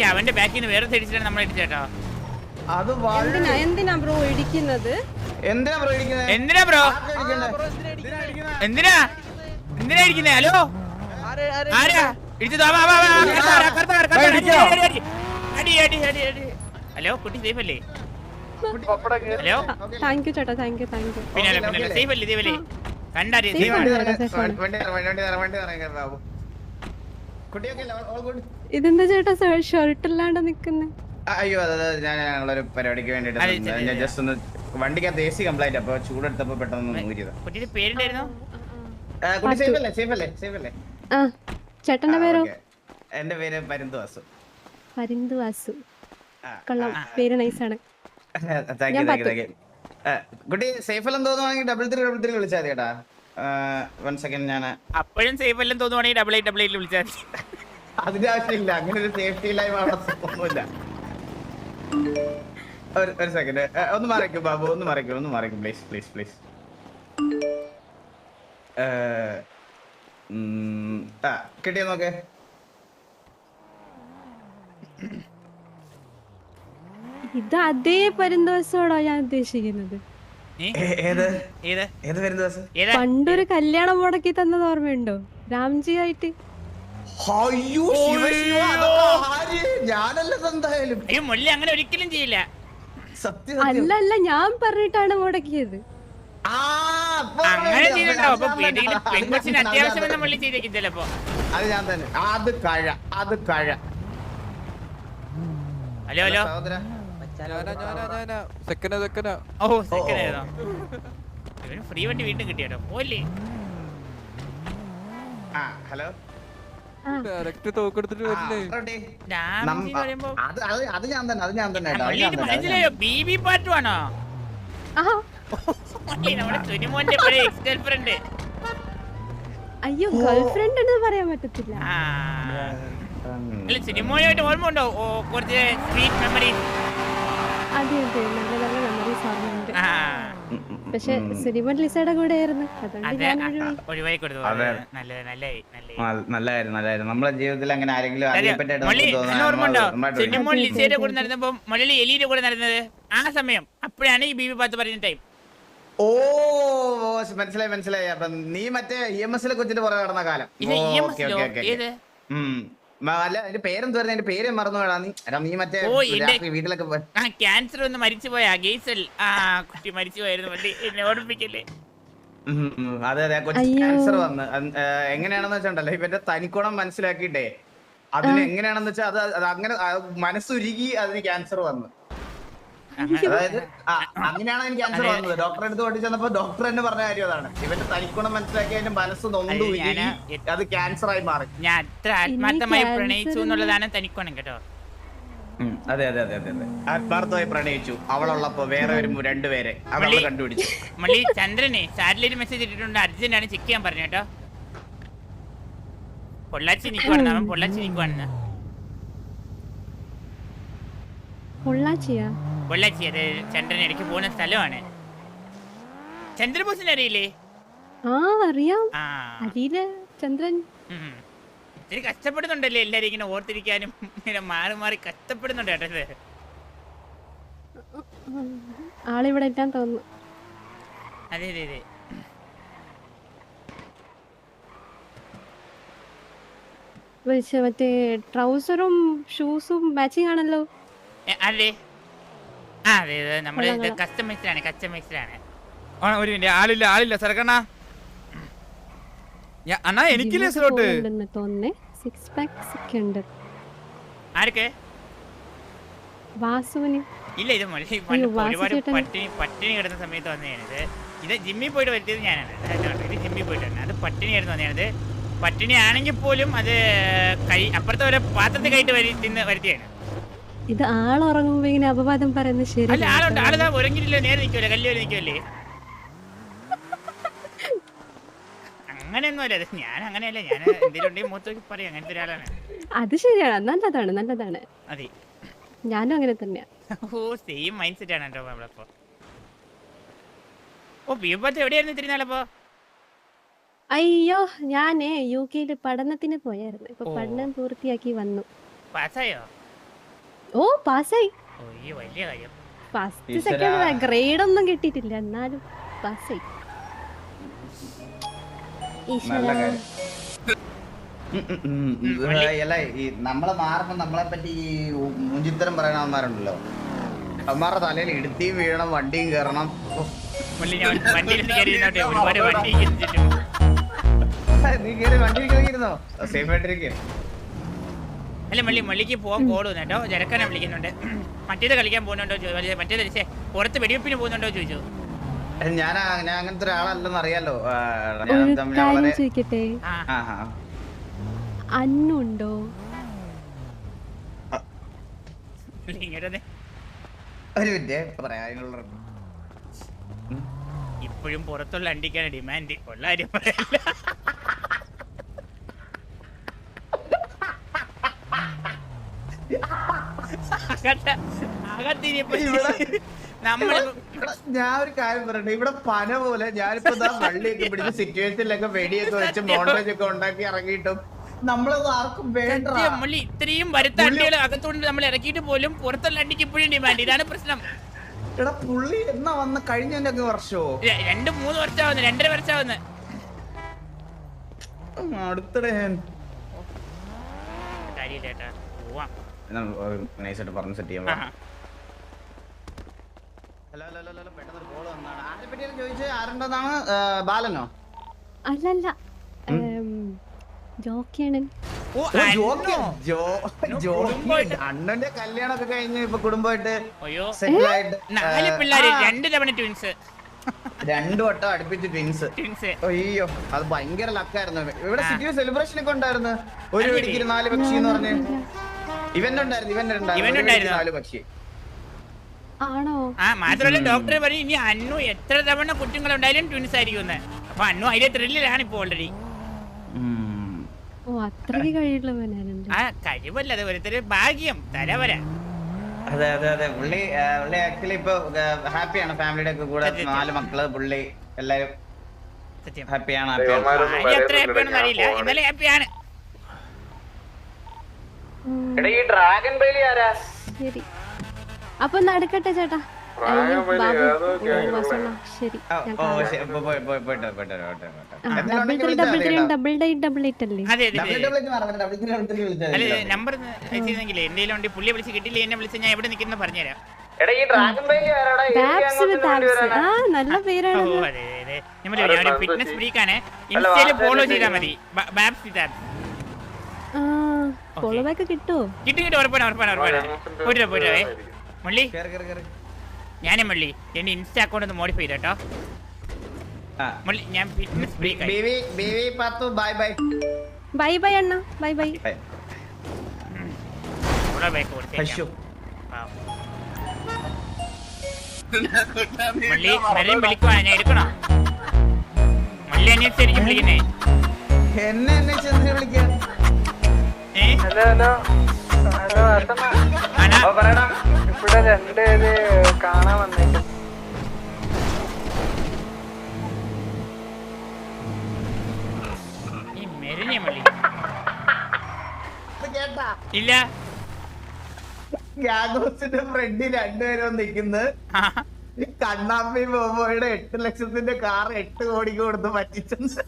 അവന്റെ ബാക്കിൽ നിന്ന് വേറെ തിരിച്ചിട്ടാണ് നമ്മൾ ഇടിച്ചേട്ടോ. അത് എന്തിനാ ബ്രോ ഇടിക്കുന്നത്? എന്തിനാ ബ്രോ എന്തിനാ ഇടിക്കുന്നേ? ഹലോ ആരാ ഇടിച്ചത്? ഹലോ കുട്ടി സേഫ് അല്ലേ? ഹലോ താങ്ക് യു ചേട്ടാ, താങ്ക് യു. പിന്നെ സേഫ് അല്ലേ? ദേവല്ലേ കണ്ടാരി ഇതെന്താ ചേട്ടാ ഷർട്ട് ഇല്ലാണ്ട് നിക്കുന്നേ? അയ്യോ ഞങ്ങളൊരു പരിപാടിക്ക് വേണ്ടിട്ട് ജസ്റ്റ് ഒന്ന് വണ്ടിക്കകത്ത് AC കംപ്ലൈന്റ്, അപ്പൊ ചൂടെടുത്തപ്പോ പെട്ടെന്ന് ഊരിയതാ. കുട്ടിയുടെ പേരുണ്ടായിരുന്നു? സേഫ് അല്ലേ? ചേട്ടന്റെ പേരോ? എന്റെ പേര് പരിന്തുവാസു. പരിന്തുവാസു, കൊള്ളാം, പേര് നൈസാണ്. കുട്ടി സേഫ് എല്ലാം തോന്നുവാണെങ്കിൽ 3333 വിളിച്ചാൽ മതി കേട്ടാ. 1 സെക്കൻഡ് ഞാൻ അപ്പോഴും സേഫ് എല്ലാം തോന്നുവാണെങ്കിൽ 8888 വിളിച്ചാൽ മതി. അതിന്റെ ആവശ്യമില്ല, അങ്ങനെ ഒരു സേഫ്റ്റി ലൈവ് അവിടെ ഒന്നുമില്ല. ഒരു സെക്കൻഡ് ഒന്ന് മറിക്കും ബാബു, ഒന്ന് മറിക്കും പ്ലീസ്. കിട്ടിയോ നോക്കേ. ഇത് അതേ പരിന്തോഷോടോ ഞാൻ ഉദ്ദേശിക്കുന്നത്? പണ്ടൊരു കല്യാണം മുടക്കി തന്നത് ഓർമ്മയുണ്ടോ? രാംജി ആയിട്ട്. അങ്ങനെ ഒരിക്കലും ചെയ്യില്ല. അല്ല ഞാൻ പറഞ്ഞിട്ടാണ് മുടക്കിയത്. അങ്ങനെ ചെയ്തിട്ടോ? അത്യാവശ്യം മള്ളി ചെയ്തേക്കും ചിലപ്പോ. അത് ഞാൻ തന്നെ. അത് കഴ. ഹലോ ഫ്രീ വണ്ടി വീണ്ടും കിട്ടിയോ? പോലെ ഹലോ മനസ്സിലായോ? ബീബി പാർട്ട് ആണോ? നമ്മുടെ സുനിമോന്റെ എക്സ് ഗേൾഫ്രണ്ട്. അയ്യോ ഗേൾഫ്രണ്ട് എന്ന് പറയാൻ പറ്റത്തില്ല. സിനിമയായിട്ട് ഓർമ്മ ഉണ്ടോ? കുറച്ച് സ്വീറ്റ് മെമ്മറീസ്. അതെ നല്ല മെമ്മറീസ് ഓർമ്മയുണ്ട്. പക്ഷെ സുനിമോൻ ലിസയുടെ കൂടെ ആയിരുന്നു, ഒഴിവായി കൊടുത്തു. നല്ലായിരുന്നു. നമ്മളെ ജീവിതത്തിൽ അങ്ങനെ ആരെങ്കിലും സിനിമോൻ ലിസയുടെ കൂടെ നടന്നപ്പോ മലയാളി എലിയുടെ കൂടെ നടന്നത് ആ സമയം. അപ്പോഴാണ് ഈ ബീബി പാത്ത് പറയുന്ന ടൈം. ഓ മനസ്സിലായി. അപ്പൊ നീ മറ്റേ EMS കൊച്ചിന്റെ പുറകെ നടന്ന കാലം. അതിന്റെ പേരെന്തുവായിരുന്നു? അതിന്റെ പേര് മറന്നു വേടാ നീ മറ്റേ വീട്ടിലൊക്കെ ക്യാൻസർ ഒന്ന് മരിച്ചുപോയാ ഗെയ്സൽ. കുട്ടി മരിച്ചുപോയായിരുന്നു. എന്നെ ഓർമ്മിപ്പിക്കല്ലേ? അതെ കൊച്ചി ക്യാൻസർ വന്ന് എങ്ങനെയാണെന്ന് വെച്ചിട്ടുണ്ടല്ലോ, ഇവന്റെ തനിക്കുണം മനസ്സിലാക്കിയിട്ടേ അതിന് എങ്ങനെയാണെന്ന് വെച്ചാൽ അത് അങ്ങനെ മനസ്സുരുകി അതിന് ക്യാൻസർ വന്നു. അതായത് അങ്ങനെയാണ് എനിക്ക് ക്യാൻസർ വന്നത്. ഡോക്ടറെ അടുത്ത് ഓടി ചെന്നപ്പോ ഡോക്ടർ തന്നെ പറഞ്ഞ കാര്യം അതാണ്. ഇവന്റെ തനിക്കുണം മനസ്സിലാക്കി അതിന്റെ മനസ്സ് നൊന്തു അത് ക്യാൻസർ ആയി മാറി. ഞാൻ അത്ര ആത്മാർത്ഥമായി പ്രണയിച്ചു എന്നുള്ളതാണ് തനിക്കുണം കേട്ടോ. അതെ ആത്മാർത്ഥമായി പ്രണയിച്ചു. അവളുള്ളപ്പോ വേറെ ഒരു 2 പേരെ അവളെ കണ്ടുപിടിച്ചു. മള്ളി ചന്ദ്രനെ സാറ്റലൈറ്റ് മെസ്സേജ് ഇട്ടിട്ടുണ്ട്, അർജന്റ് ആണ് ചെക്ക് ചെയ്യാൻ പറഞ്ഞു കേട്ടോ. പൊള്ളാച്ചി നിക്കുവാണെന്ന്. പൊള്ളാച്ചി അത് ചന്ദ്രൻ ഇടയ്ക്ക് പോകുന്ന സ്ഥലമാണ്. ചന്ദ്രബോസിനെ അറിയില്ലേ? അറിയാം. ചന്ദ്രൻ ഇത്തിരി കഷ്ടപ്പെടുന്നുണ്ടല്ലേ എല്ലാരും ഇങ്ങനെ ഓർത്തിരിക്കാനും ഇങ്ങനെ മാറി കഷ്ടപ്പെടുന്നുണ്ട് കേട്ടത്. ആളിവിടെ എത്താൻ തോന്നുന്നു. അതെ മറ്റേ ട്രൗസറും ഷൂസും മാച്ചിങ് ആണല്ലോ. അല്ലേ? അതെ നമ്മള് കസ്റ്റമൈസ്ഡാണ്. ഒരു മിനിറ്റ്, ആളില്ല സർക്കണ്ണ. അണ്ണാ എനിക്കില്ലേ സ്ലോട്ട്? ആർക്ക്? വാസുവിന് ഇല്ല. ഇത് ഒരുപാട് പട്ടിണി കിടന്ന സമയത്ത് വന്നതാണിത്. ഇത് ജിമ്മിൽ പോയിട്ട് വരുത്തിയത് ഞാനാണ്. ഇത് ജിമ്മിൽ പോയിട്ട് വന്നത്. അത് പട്ടിണി കിടന്ന് വന്നതാണിത്. പട്ടിണി ആണെങ്കിൽ പോലും അത് അപ്പുറത്തെ ഒരു പാത്രത്തിൽ കയറ്റി തിന്ന് വരുത്തിയാണ്. ഇത് ആളുറങ്ങുമ്പോ ഇങ്ങനെ അപവാദം പറയുന്നത് ശരി? അല്ല, ആളുണ്ട്. ഉറങ്ങിയില്ല, നേരെ നിൽക്കുമല്ലേ, കല്ല് വരെ നിൽക്കുമല്ലേ. അങ്ങനെയൊന്നും അല്ല. ഞാൻ അങ്ങനെയല്ല. ഞാൻ എന്തെങ്കിലും ഉണ്ടെങ്കിൽ മൂത്തോക്കി പറയും. അങ്ങനത്തെ ഒരാളാണ്. അത് ശരിയാണ്. നല്ലതാണ്. അതെ, ഞാനും അങ്ങനെ തന്നെയാ. സെയിം മൈൻഡ് സെറ്റ് ആണ് കേട്ടോ നമ്മളപ്പോ. ബീബത്ത് എവിടെയായിരുന്നു ഇത്തിരി നാളപ്പോ? അയ്യോ ഞാനേ UK പഠനത്തിന് പോയായിരുന്നു. ഇപ്പൊ ഓ. പഠനം പൂർത്തിയാക്കി വന്നു. പാസ്സായോ? ഓ പാസ്സായി. ഓയ്യോ വലിയ കാര്യം. ഫസ്റ്റ് ഈശ്വരാ. സെക്കൻഡ് ഗ്രേഡ് ഒന്നും കിട്ടിയിട്ടില്ല, എന്നാലും പാസ്സായി. നല്ല ഈശ്വരാ. കാര്യം. അല്ല ഈ നമ്മളെ മാറുമ്പോ നമ്മളെ പറ്റി ഈ മുഞ്ചിത്തരം പറയുന്ന അവന്മാരുണ്ടല്ലോ, അവന്മാരുടെ തലയിൽ ഇടുത്തിയും വീഴണം, വണ്ടിയും കയറണം. മുള്ളി ഞാൻ വണ്ടിയിൽ കയറിയിരുന്നോട്ടെ, ഒരുപാട് വണ്ടി ചുറ്റും. നീ കയറി വണ്ടിയിൽ കയറിയിരുന്നോ? സേഫ് ആയിട്ടിരിക്കും. അല്ല മള്ളിക്ക് പോകാൻ കോഡ് കേട്ടോ, ജരക്കാനെ വിളിക്കുന്നുണ്ട്. മറ്റേത് കളിക്കാൻ പോകുന്നുണ്ടോ, മറ്റേത് പുറത്ത് വെടിവെപ്പിന് പോകുന്നുണ്ടോ ചോദിച്ചു. ഞാൻ അങ്ങനത്തെ ഒരാളല്ലെന്ന് അറിയാലോ. ഒരു കാര്യം ചോദിക്കട്ടെ, അന്നുണ്ടോ? ഇങ്ങോട്ടെ ഒരു മിനിറ്റ് പറയാനുള്ള ഇപ്പോഴും പുറത്തുള്ള അണ്ടിക്കാണ് ഡിമാൻഡ്. ഉള്ള കാര്യം പറയല്ല. ഞാൻ ഒരു കാര്യം പറയട്ടെ, ഇവിടെ പന പോലെ ഞാനിപ്പോ വള്ളിയൊക്കെ പിടിച്ച് സിറ്റുവേഷനിലൊക്കെ വെടിയൊക്കെ വെച്ച് മോണ്ടേജ് ഒക്കെ ഉണ്ടാക്കി ഇറങ്ങിയിട്ടും നമ്മളത് ആർക്കും വേണ്ട. ഇത്രയും വരുത്ത അണ്ടികൾ അകത്തോണ്ട് നമ്മൾ ഇറക്കിയിട്ട് പോലും പുറത്തുള്ള അണ്ടിക്ക് ഇപ്പോഴും ഡിമാൻഡ്. ഇതാണ് പ്രശ്നം. എടാ പുള്ളി എന്നാ വന്ന കഴിഞ്ഞ വർഷമോ 2-3 വർഷമാവുന്നു, 2.5 വർഷമാവുന്നു. അടുത്തിടെ ഞാൻ കാര്യമില്ല ചേട്ടാ, പോവാം. നൈസായിട്ട് പറഞ്ഞ് സെറ്റ് ചെയ്യാം. ഹലോ പെട്ടെന്ന് ഒരു കോൾ വന്നതാണ്. ആരെ പറ്റിയാണ് ചോദിച്ചത്? ആരുണ്ടെന്നാണ്? ബാലനോ? അല്ലല്ല, ജോക്കിയാണ്. അണ്ണന്റെ കല്യാണമൊക്കെ കഴിഞ്ഞ് ഇപ്പൊ കുടുംബമായിട്ട് അയ്യോ സെറ്റിൽ ആയിട്ട് 4 പിള്ളേര്, 2 തവണ ട്വിൻസ്. 2 വട്ടം അടുപ്പിച്ച് ട്വിൻസ്. അയ്യോ അത് ഭയങ്കര ലക്കായിരുന്നു. ഇവിടെ സിറ്റി സെലിബ്രേഷൻ ഒക്കെ ഉണ്ടായിരുന്നു. ഒരു വെടിക്ക് 4 പക്ഷി എന്ന് പറഞ്ഞ് ഇവന്റ് ഉണ്ടായിരുന്നു. 4 പക്ഷി ആണോ? മാത്രമല്ല ഡോക്ടർ പറയും ഇനി അന്നു എത്ര തവണ കുട്ടികൾ ഉണ്ടായാലും ട്വിൻസ് ആയിരിക്കും. അപ്പൊ അന്നു അതിലെ ത്രില്ലിലാണ് ഇപ്പൊ ഓൾറെഡി. ഓ അത്രയ്ക്ക് കഴിവുള്ളവനാണ്. ആ കഴിവല്ല, അത് ഓരോരുത്തര് ഭാഗ്യം തലവര. അതെ പുള്ളി ആക്ച്വലി ഇപ്പൊ ഹാപ്പിയാണ്. ഫാമിലിയുടെ ഒക്കെ കൂടെ 4 മക്കള്, പുള്ളി എല്ലാരും ഹാപ്പിയാണ്. എത്ര ഹാപ്പിയാണെന്ന് അറിയില്ല, എന്നാലും ഹാപ്പിയാണ്. ശരി അപ്പൊ നടക്കട്ടെ ചേട്ടാ. അയ്യോ ബാബു വസണ. ശരി ഡബിൾ ഡേറ്റ് അല്ലേ? അതെ നമ്പർ അയച്ചിരുന്നെങ്കിലേ എന്തെങ്കിലും ഉണ്ട്. പുള്ളിയെ വിളിച്ച് കിട്ടില്ല, എന്നെ വിളിച്ച് ഞാൻ എവിടെ നിൽക്കുന്ന പറഞ്ഞുതരാം. നല്ല പേരാണ്. ഫിറ്റ്നസ് ഫ്രീക്കാണ്, ഇൻസ്റ്റയില് ഫോളോ ചെയ്താൽ മതി. ഫോളോ ബാക്ക് കിട്ടുമോ? കിട്ടും ഉറപ്പാണ്. പോയിട്ടേ മുള്ളി, ഞാനേ മുള്ളി എന്റെ ഇൻസ്റ്റ അക്കൗണ്ട് ഒന്ന് മോഡിഫൈ ചെയ്തോ മുള്ളി. ഞാൻ ഫിറ്റ്നസ് ഫ്രീക്ക്. ബൈ അണ്ണ, ബൈ. മുള്ളി മരം വിളിക്കുവാണ്, ഞാൻ എടുക്കണോ? മുള്ളി അനുസരിച്ച് വിളിക്കുന്നേ. ഇവിടെ 2 പേര് കാണാൻ വന്നേക്കും. ഈ മെരിഞ്ഞ മുള്ളി ഇല്ല. ഗ്യാഗോസിന്റെ ഫ്രണ്ടിൽ 2 പേരും നിൽക്കുന്നത്. കണ്ണാപ്പി ബോബോയുടെ 8 ലക്ഷത്തിന്റെ കാർ 8 കോടിക്ക് കൊടുത്ത് പറ്റിച്ചെന്ന്.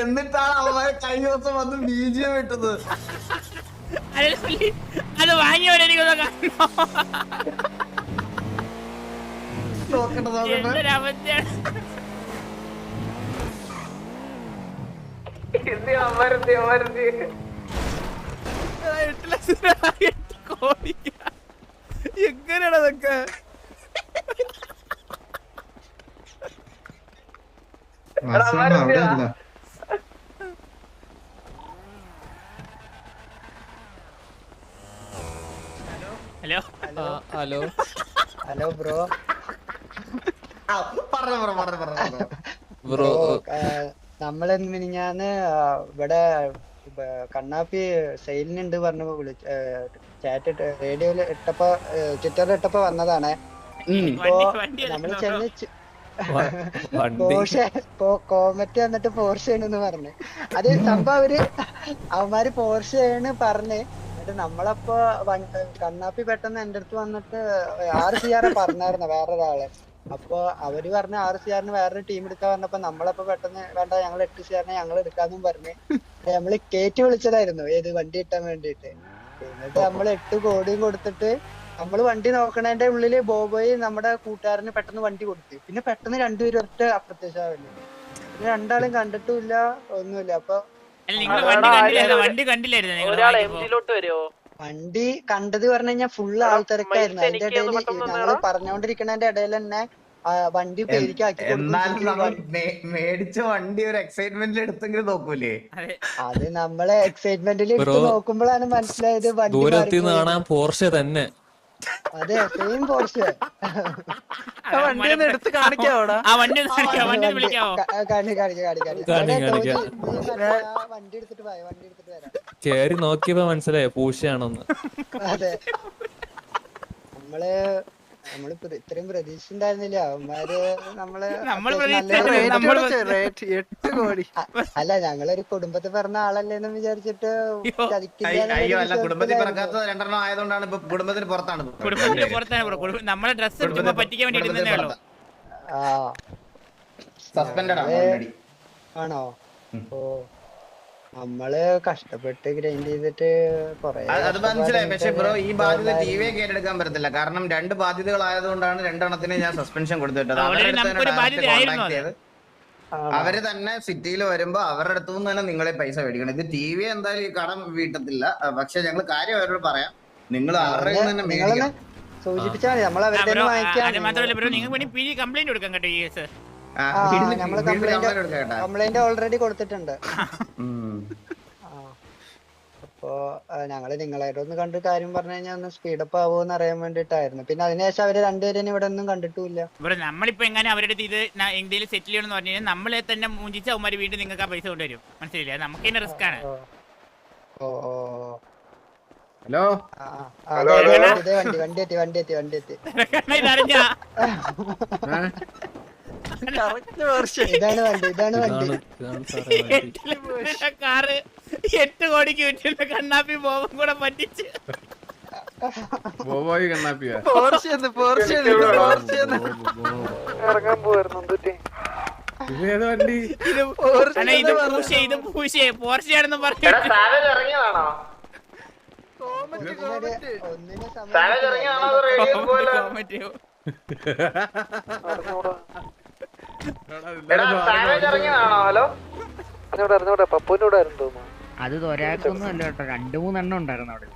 എന്നിട്ടാണ് അവന്മാരെ കഴിഞ്ഞ ദിവസം വന്ന് ബീജിയം വിട്ടത്. അത് വാങ്ങിയവരെനിക്ക് എങ്ങനെയാണ് അതൊക്കെ? Hello bro. ബ്രോ നമ്മളെന്ന് മിനിഞ്ഞാന്ന് ഇവിടെ കണ്ണാപ്പി സെയിലിനുണ്ട് പറഞ്ഞപ്പോ ചാറ്റ് റേഡിയോയില് ഇട്ടപ്പോ ട്വിറ്ററിൽ ഇട്ടപ്പോ വന്നതാണ്. നമ്മള് ചെന്ന് പോർഷെ കോമറ്റ് വന്നിട്ട് പോർഷെ ആണെന്ന് പറഞ്ഞു. അത് സംഭവം അവന്മാര് പോർഷെയാണ് പറഞ്ഞ്. എന്നിട്ട് നമ്മളപ്പോ കണ്ണാപ്പി പെട്ടെന്ന് എന്റെ അടുത്ത് വന്നിട്ട് 6 CR പറഞ്ഞായിരുന്നു വേറൊരാളെ. അപ്പൊ അവര് പറഞ്ഞ 6 CR വേറൊരു ടീം എടുക്കാൻ പറഞ്ഞപ്പോ നമ്മളപ്പോ പെട്ടെന്ന് വേണ്ട ഞങ്ങൾ 8 CR ഞങ്ങൾ എടുക്കാന്നും പറഞ്ഞ് നമ്മള് കേറ്റി വിളിച്ചതായിരുന്നു ഏത് വണ്ടി കിട്ടാൻ വേണ്ടിട്ട്. എന്നിട്ട് നമ്മൾ 8 കോടിയും കൊടുത്തിട്ട് നമ്മള് വണ്ടി നോക്കണേന്റെ ഉള്ളില് ബോബോയി നമ്മുടെ കൂട്ടുകാരന് പെട്ടെന്ന് വണ്ടി കൊടുത്തു. പിന്നെ പെട്ടെന്ന് രണ്ടുപേരും ഒറ്റ അപ്രത്യക്ഷമാവില്ല. പിന്നെ രണ്ടാളും കണ്ടിട്ടുമില്ല ഒന്നുമില്ല. അപ്പൊ വണ്ടി കണ്ടത് പറഞ്ഞു കഴിഞ്ഞാൽ ഫുള്ള് ആൾത്തിരക്കായിരുന്നു. അതിന്റെ ഇടയിൽ ഞങ്ങള് പറഞ്ഞോണ്ടിരിക്കണതിന്റെ ഇടയിൽ തന്നെ വണ്ടി പേരിക്കാക്കി മേടിച്ച വണ്ടി ഒരു എക്സൈറ്റ്മെന്റിൽ എടുത്തെങ്കിലും നോക്കൂലേ? അത് നമ്മളെ എക്സൈറ്റ്മെന്റിൽ എടുത്ത് നോക്കുമ്പോഴാണ് മനസ്സിലായത് വണ്ടി കാണാൻ പോർഷെ തന്നെ. അതെ സെയിം പോർഷെ. എടുത്ത് കാണിക്കാവോടാ? വണ്ടി എടുത്തിട്ട് വരാം. കേറി നോക്കിയപ്പോ മനസ്സിലായോ പൂശയാണോന്ന്. അതെ നമ്മള് ഇത്രയും പ്രതീക്ഷ ഉണ്ടായിരുന്നില്ല. അവന്മാര് അല്ല ഞങ്ങളൊരു കുടുംബത്തിൽ പറഞ്ഞ ആളല്ലേന്ന് വിചാരിച്ചിട്ട് അയ്യോ അല്ല, കുടുംബത്തിൽ പിറക്കാത്ത 2 ആയതുകൊണ്ടാണ് ഇപ്പൊ കുടുംബത്തിന് പുറത്താണ്. നമ്മളെ ഡ്രസ് പറ്റിക്കാൻ വേണ്ടി സസ്പെൻഡഡ് ആണ് ഓൾറെഡി. ആണോ? ഓ നമ്മള് കഷ്ടപ്പെട്ട് ഗ്രൈൻഡ് ചെയ്തിട്ട് അത് മനസ്സിലായി. പക്ഷെ ബ്രോ ഈ ബാധ്യത ടിവിയെ കേട്ടെടുക്കാൻ പറ്റത്തില്ല. കാരണം 2 ബാധ്യതകളായതുകൊണ്ടാണ് 2 എണ്ണത്തിന് ഞാൻ സസ്പെൻഷൻ കൊടുത്തിട്ടത്. അവര് തന്നെ സിറ്റിയിൽ വരുമ്പോ അവരുടെ അടുത്തു നിന്ന് തന്നെ നിങ്ങളെ പൈസ മേടിക്കണം. ഇത് ടിവി എന്തായാലും ഈ കടം വീട്ടത്തില്ല. പക്ഷെ ഞങ്ങൾ കാര്യം അവരോട് പറയാം, നിങ്ങൾ അവരുടെ തന്നെ മേടിക്കണം. സൂചിപ്പിച്ചാൽ മതി. നമ്മൾ അവരുടെ കംപ്ലൈന്റ് കൊടുക്കാം കേട്ടോ. നമ്മള് കംപ്ലൈന്റ് ഓൾറെഡി കൊടുത്തിട്ടുണ്ട്. അപ്പൊ ഞങ്ങള് നിങ്ങളായിട്ടൊന്ന് കണ്ട് കാര്യം പറഞ്ഞു കഴിഞ്ഞാൽ ഒന്ന് സ്പീഡപ്പ് ആവുമെന്ന് അറിയാൻ വേണ്ടിട്ടായിരുന്നു. പിന്നെ അതിനുശേഷം അവര് രണ്ടുപേരും ഇവിടെ ഒന്നും കണ്ടിട്ടില്ല. നമ്മളിപ്പോ എങ്ങനെ അവരുടെ ഇത് എന്തെങ്കിലും സെറ്റിൽ ചെയ്യണമെന്ന് പറഞ്ഞു കഴിഞ്ഞാൽ നമ്മളെ തന്നെ മൂഞ്ചിച്ച അവന്മാര് വീണ്ടും നിങ്ങൾക്ക് ആ പൈസ കൊണ്ടുവരും. മനസ്സിലായില്ലേ? നമുക്ക് തന്നെ റിസ്ക് ആണ്. ഹലോ വണ്ടി എത്തി ഇതാണ് വണ്ടി. കാറ് 8 കോടിക്ക് വിറ്റിട്ട് കണ്ണാപ്പി ബോബും കൂടെ പറ്റിച്ച്. ബോബോയ് കണ്ണാപ്പിയാ ഇറങ്ങാൻ പോവായിരുന്നു. ഇത് പൂശേ പോർച്ചയാണെന്ന് പറഞ്ഞു. അത് ഒരാൾക്കൊന്നും അല്ല കേട്ടോ, 2-3 എണ്ണം ഉണ്ടായിരുന്നു അവിടെ.